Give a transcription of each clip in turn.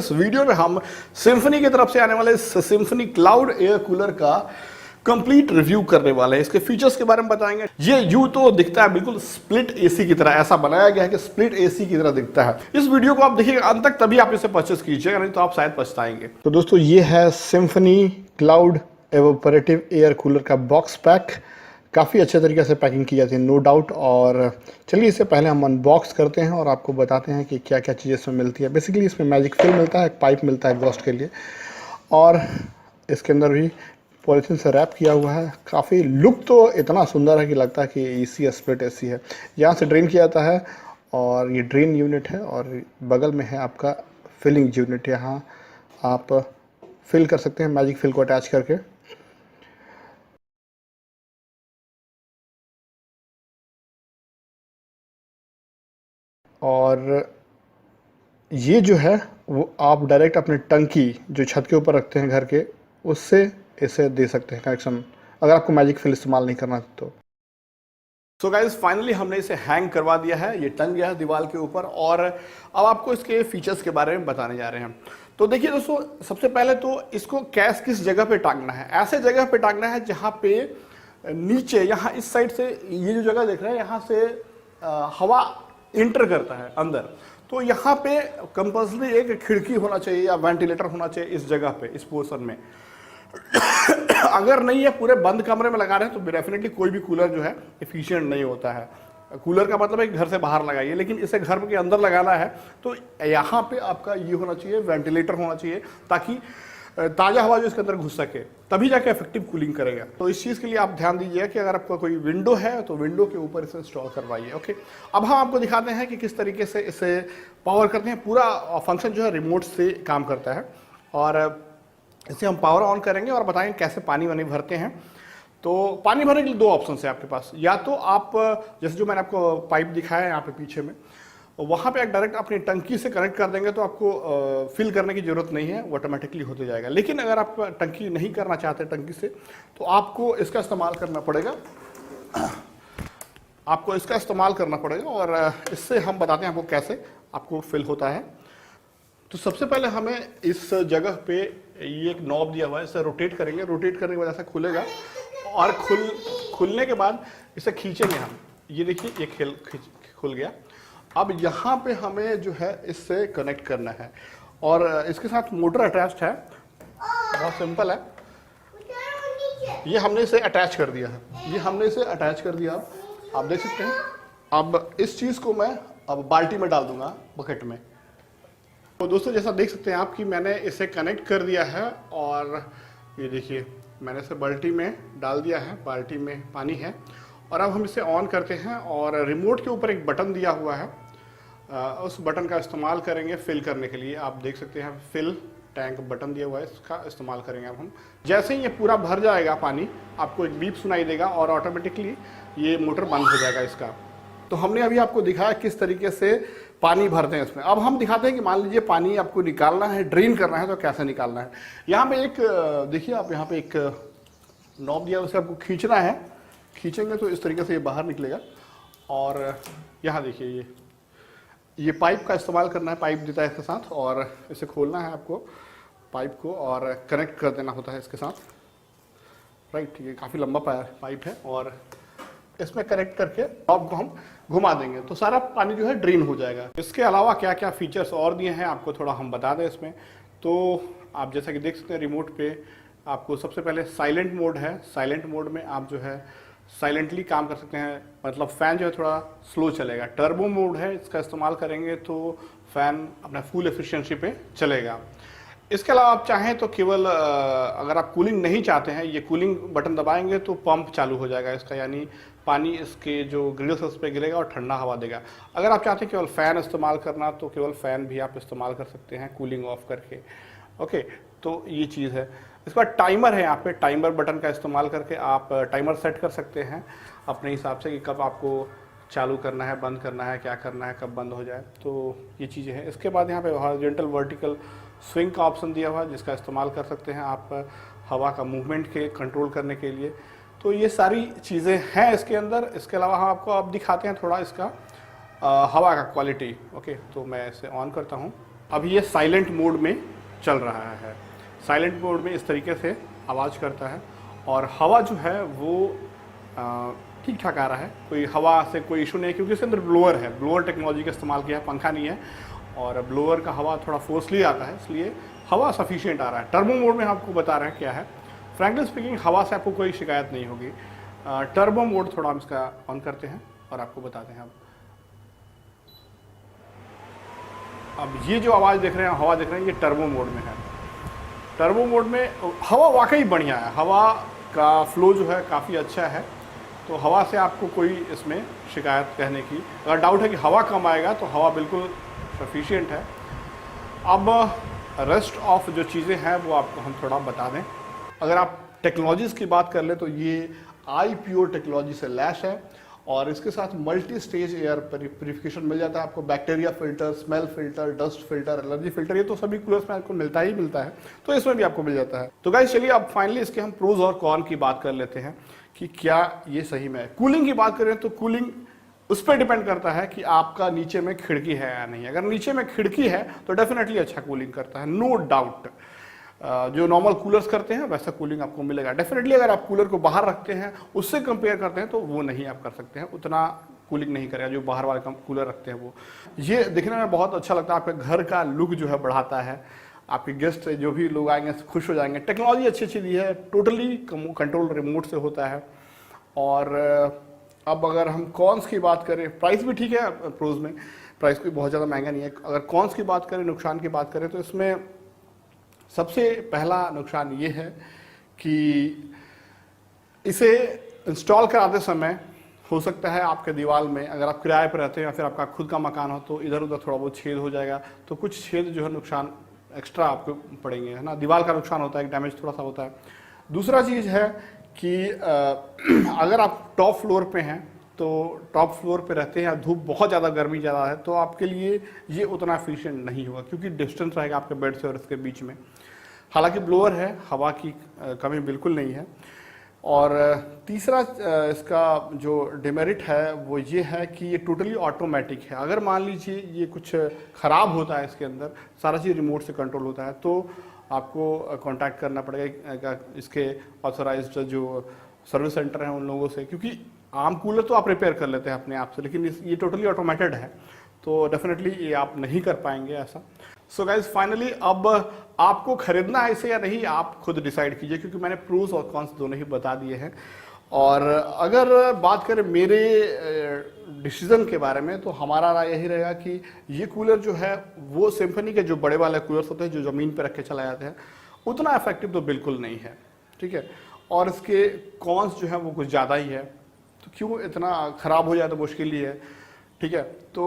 इस वीडियो में हम सिम्फनी की तरफ से आने वाले सिम्फनी क्लाउड एयर कूलर का कंप्लीट रिव्यू करने वाले हैं। इसके फीचर्स के बारे में बताएंगे। ये यूं तो दिखता है बिल्कुल स्प्लिट एसी की तरह, ऐसा बनाया गया है कि स्प्लिट एसी की तरह दिखता है। इस वीडियो को आप देखिएगा अंत तक, तभी आप इसे परचेस कीजिएगा, नहीं तो आप शायद पछताएंगे। तो दोस्तों ये है सिम्फनी क्लाउड एवोपरेटिव एयर कूलर का बॉक्स पैक। काफ़ी अच्छे तरीके से पैकिंग की जाती है, नो डाउट। और चलिए इससे पहले हम अनबॉक्स करते हैं और आपको बताते हैं कि क्या क्या चीज़ें इसमें मिलती है। बेसिकली इसमें मैजिक फिल मिलता है, एक पाइप मिलता है एग्जॉस्ट के लिए, और इसके अंदर भी पॉलीथीन से रैप किया हुआ है। काफ़ी लुक तो इतना सुंदर है कि लगता है कि एसी है, स्प्लिट एसी है। यहाँ से ड्रेन किया जाता है और ये ड्रेन यूनिट है, और बगल में है आपका फिलिंग यूनिट। यहाँ आप फिल कर सकते हैं मैजिक फिल को अटैच करके। और ये जो है वो आप डायरेक्ट अपने टंकी जो छत के ऊपर रखते हैं घर के, उससे इसे दे सकते हैं कनेक्शन, अगर आपको मैजिक फिल इस्तेमाल नहीं करना तो। सो गाइज फाइनली हमने इसे हैंग करवा दिया है, ये टंग गया है दीवार के ऊपर। और अब आपको इसके फीचर्स के बारे में बताने जा रहे हैं। तो देखिए दोस्तों, सबसे पहले तो इसको किस जगह पे टांगना है। ऐसे जगह पे टांगना है जहाँ पे नीचे, यहाँ इस साइड से ये जो जगह देख रहे हैं, यहाँ से हवा इंटर करता है अंदर। तो यहाँ पे कंपल्सरी एक खिड़की होना चाहिए या वेंटिलेटर होना चाहिए इस जगह पे, इस पोर्शन में। अगर नहीं है, पूरे बंद कमरे में लगा रहे हैं, तो डेफिनेटली कोई भी कूलर जो है एफिशिएंट नहीं होता है। कूलर का मतलब है कि घर से बाहर लगाइए, लेकिन इसे घर के अंदर लगाना है तो यहाँ पे आपका ये होना चाहिए, वेंटिलेटर होना चाहिए, ताकि ताज़ा हवा जो इसके अंदर घुस सके, तभी जाके इफेक्टिव कूलिंग करेगा। तो इस चीज़ के लिए आप ध्यान दीजिए कि अगर आपका कोई विंडो है तो विंडो के ऊपर इसे इंस्टॉल करवाइए। ओके, अब हम आपको दिखाते हैं कि किस तरीके से इसे पावर करते हैं। पूरा फंक्शन जो है रिमोट से काम करता है, और इसे हम पावर ऑन करेंगे और बताएंगे कैसे पानी वानी भरते हैं। तो पानी भरने के लिए दो ऑप्शन है आपके पास। या तो आप जैसे जो मैंने आपको पाइप दिखाया है यहाँ पे पीछे में, वहाँ पे एक डायरेक्ट अपनी टंकी से कनेक्ट कर देंगे तो आपको फिल करने की ज़रूरत नहीं है, वो ऑटोमेटिकली होते जाएगा। लेकिन अगर आप टंकी नहीं करना चाहते टंकी से, तो आपको इसका इस्तेमाल करना पड़ेगा, आपको इसका इस्तेमाल करना पड़ेगा। और इससे हम बताते हैं आपको कैसे आपको फिल होता है। तो सबसे पहले हमें इस जगह पे ये एक नॉब दिया हुआ है, इसे रोटेट करेंगे। रोटेट करने की वजह से खुलेगा, और खुलने के बाद इसे खींचेंगे हम। ये देखिए ये खुल गया। अब यहाँ पे हमें जो है इससे कनेक्ट करना है, और इसके साथ मोटर अटैच्ड है। बहुत सिंपल है, ये हमने इसे अटैच कर दिया है, ये हमने इसे अटैच कर दिया। आप देख सकते हैं। अब इस चीज़ को मैं अब बाल्टी में डाल दूंगा, बकेट में। तो दोस्तों जैसा देख सकते हैं आप कि मैंने इसे कनेक्ट कर दिया है, और ये देखिए मैंने इसे बाल्टी में डाल दिया है। बाल्टी में पानी है, और अब हम इसे ऑन करते हैं। और रिमोट के ऊपर एक बटन दिया हुआ है, उस बटन का इस्तेमाल करेंगे फिल करने के लिए। आप देख सकते हैं फिल टैंक बटन दिया हुआ है, इसका इस्तेमाल करेंगे अब हम। जैसे ही ये पूरा भर जाएगा पानी, आपको एक बीप सुनाई देगा और ऑटोमेटिकली ये मोटर बंद हो जाएगा इसका। तो हमने अभी आपको दिखाया किस तरीके से पानी भरते हैं इसमें। अब हम दिखाते हैं कि मान लीजिए पानी आपको निकालना है, ड्रेन करना है, तो कैसे निकालना है। यहाँ पे एक देखिए, आप यहाँ पे एक नॉब दिया, उसे आपको खींचना है। खींचेंगे तो इस तरीके से ये बाहर निकलेगा। और यहाँ देखिए ये पाइप का इस्तेमाल करना है, पाइप देता है इसके साथ, और इसे खोलना है आपको पाइप को, और कनेक्ट कर देना होता है इसके साथ। राइट, ये काफ़ी लंबा पाइप है, और इसमें कनेक्ट करके नॉब को हम घुमा देंगे तो सारा पानी जो है ड्रेन हो जाएगा। इसके अलावा क्या क्या फीचर्स और दिए हैं आपको थोड़ा हम बता दें इसमें। तो आप जैसा कि देख सकते हैं रिमोट पे आपको सबसे पहले साइलेंट मोड है। साइलेंट मोड में आप जो है साइलेंटली काम कर सकते हैं, मतलब फ़ैन जो है थोड़ा स्लो चलेगा। टर्बो मोड है, इसका इस्तेमाल करेंगे तो फ़ैन अपना फुल एफिशिएंसी पे चलेगा। इसके अलावा आप चाहें तो केवल अगर आप कूलिंग नहीं चाहते हैं, ये कूलिंग बटन दबाएंगे तो पंप चालू हो जाएगा इसका, यानी पानी इसके जो ग्रिल्स उस पर गिरेगा और ठंडा हवा देगा। अगर आप चाहते हैं केवल फ़ैन इस्तेमाल करना, तो केवल फ़ैन भी आप इस्तेमाल कर सकते हैं कूलिंग ऑफ करके। ओके, तो ये चीज़ है। इसके बाद टाइमर है, यहाँ पे टाइमर बटन का इस्तेमाल करके आप टाइमर सेट कर सकते हैं अपने हिसाब से कि कब आपको चालू करना है, बंद करना है, क्या करना है, कब बंद हो जाए। तो ये चीज़ें हैं। इसके बाद यहाँ पे हॉरिजॉन्टल वर्टिकल स्विंग का ऑप्शन दिया हुआ है, जिसका इस्तेमाल कर सकते हैं आप हवा का मूवमेंट के कंट्रोल करने के लिए। तो ये सारी चीज़ें हैं इसके अंदर। इसके अलावा हम आपको अब दिखाते हैं थोड़ा इसका हवा का क्वालिटी। ओके, तो मैं इसे ऑन करता हूँ। अब ये साइलेंट मोड में चल रहा है। साइलेंट मोड में इस तरीके से आवाज़ करता है और हवा जो है वो ठीक ठाक आ रहा है, कोई हवा से कोई इशू नहीं है, क्योंकि इसके अंदर ब्लोअर है, ब्लोअर टेक्नोलॉजी का इस्तेमाल किया है, पंखा नहीं है और ब्लोअर का हवा थोड़ा फोर्सली आता है, इसलिए हवा सफिशिएंट आ रहा है। टर्बो मोड में हम आपको बता रहे हैं क्या है। फ्रैंकली स्पीकिंग हवा से आपको कोई शिकायत नहीं होगी। टर्बो मोड थोड़ा हम इसका ऑन करते हैं और आपको बताते हैं। अब ये जो आवाज़ देख रहे हैं, हवा देख रहे हैं, ये टर्बो मोड में है। टर्बो मोड में हवा वाकई बढ़िया है, हवा का फ्लो जो है काफ़ी अच्छा है, तो हवा से आपको कोई इसमें शिकायत कहने की, अगर डाउट है कि हवा कम आएगा तो हवा बिल्कुल सफिशिएंट है। अब रेस्ट ऑफ जो चीज़ें हैं वो आपको हम थोड़ा बता दें। अगर आप टेक्नोलॉजीज़ की बात कर ले तो ये iPure टेक्नोलॉजी से लैश है और इसके साथ मल्टी स्टेज एयर प्यूरिफिकेशन मिल जाता है आपको। Bacteria filter, smell filter, dust filter, allergy filter, ये तो सभी कूलर्स में आपको मिलता ही मिलता है, तो इसमें भी आपको मिल जाता है। तो गाइस चलिए अब फाइनली इसके हम प्रोज और कॉन की बात कर लेते हैं कि क्या ये सही में है। कूलिंग की बात करें तो कूलिंग उस पर डिपेंड करता है कि आपका नीचे में खिड़की है या नहीं। अगर नीचे में खिड़की है तो डेफिनेटली अच्छा कूलिंग करता है, नो डाउट। जो नॉर्मल कूलर्स करते हैं वैसा कूलिंग आपको मिलेगा डेफिनेटली। अगर आप कूलर को बाहर रखते हैं उससे कंपेयर करते हैं तो वो नहीं आप कर सकते हैं, उतना कूलिंग नहीं करेगा जो बाहर वाले कूलर रखते हैं वो। ये दिखने में बहुत अच्छा लगता है, आपके घर का लुक जो है बढ़ाता है, आपके गेस्ट जो भी लोग आएंगे खुश हो जाएंगे। टेक्नोलॉजी अच्छी अच्छी दी है, टोटली कंट्रोल रिमोट से होता है। और अब अगर हम कॉन्स की बात करें, प्राइस भी ठीक है प्रोज में, प्राइस कोई बहुत ज़्यादा महंगा नहीं है। अगर कॉन्स की बात करें, नुकसान की बात करें, तो इसमें सबसे पहला नुकसान ये है कि इसे इंस्टॉल कराते समय हो सकता है आपके दीवार में, अगर आप किराए पर रहते हैं या फिर आपका खुद का मकान हो, तो इधर उधर थोड़ा बहुत छेद हो जाएगा, तो कुछ छेद जो है नुकसान एक्स्ट्रा आपको पड़ेंगे, है ना। दीवार का नुकसान होता है, डैमेज थोड़ा सा होता है। दूसरा चीज़ है कि अगर आप टॉप फ्लोर पे हैं, तो टॉप फ्लोर पे रहते हैं, धूप बहुत ज़्यादा, गर्मी ज़्यादा है, तो आपके लिए ये उतना एफिशिएंट नहीं होगा, क्योंकि डिस्टेंस रहेगा आपके बेड से और इसके बीच में। हालांकि ब्लोअर है, हवा की कमी बिल्कुल नहीं है। और तीसरा इसका जो डिमेरिट है वो ये है कि ये टोटली ऑटोमेटिक है। अगर मान लीजिए ये कुछ ख़राब होता है, इसके अंदर सारा चीज़ रिमोट से कंट्रोल होता है, तो आपको कांटेक्ट करना पड़ेगा इसके ऑथराइज्ड जो सर्विस सेंटर हैं उन लोगों से, क्योंकि आम कूलर तो आप रिपेयर कर लेते हैं अपने आप से, लेकिन ये टोटली ऑटोमेटेड है, तो डेफिनेटली ये आप नहीं कर पाएंगे ऐसा। सो गाइज फाइनली अब आपको खरीदना है इसे या नहीं, आप खुद डिसाइड कीजिए, क्योंकि मैंने प्रोज और कॉन्स दोनों ही बता दिए हैं। और अगर बात करें मेरे डिसीजन के बारे में, तो हमारा राय यही रहेगा कि ये कूलर जो है वो सिम्फनी के जो बड़े वाले कूलर्स होते हैं जो ज़मीन पर रख के चलाए जाते हैं, उतना इफेक्टिव तो बिल्कुल नहीं है, ठीक है। और इसके कॉन्स जो है वो कुछ ज़्यादा ही है, तो क्यों इतना ख़राब हो जाए तो मुश्किल ही है, ठीक है। तो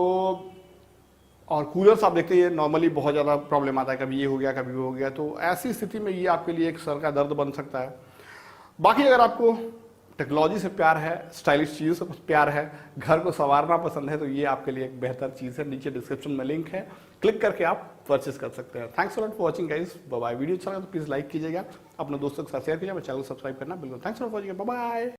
और कूलर्स आप देखते हैं नॉर्मली बहुत ज़्यादा प्रॉब्लम आता है, कभी ये हो गया कभी वो हो गया, तो ऐसी स्थिति में ये आपके लिए एक सर का दर्द बन सकता है। बाकी अगर आपको टेक्नोलॉजी से प्यार है, स्टाइलिश चीज़ों से प्यार है, घर को संवारना पसंद है, तो ये आपके लिए एक बेहतर चीज़ है। नीचे डिस्क्रिप्शन में लिंक है, क्लिक करके आप परचेस कर सकते हैं। Thanks for watching guys, bye bye. Video अच्छा लगा तो प्लीज़ लाइक कीजिएगा, अपने दोस्तों के साथ शेयर कीजिएगा, चैनल सब्सक्राइब करना बिल्कुल। Thanks for watching, bye bye.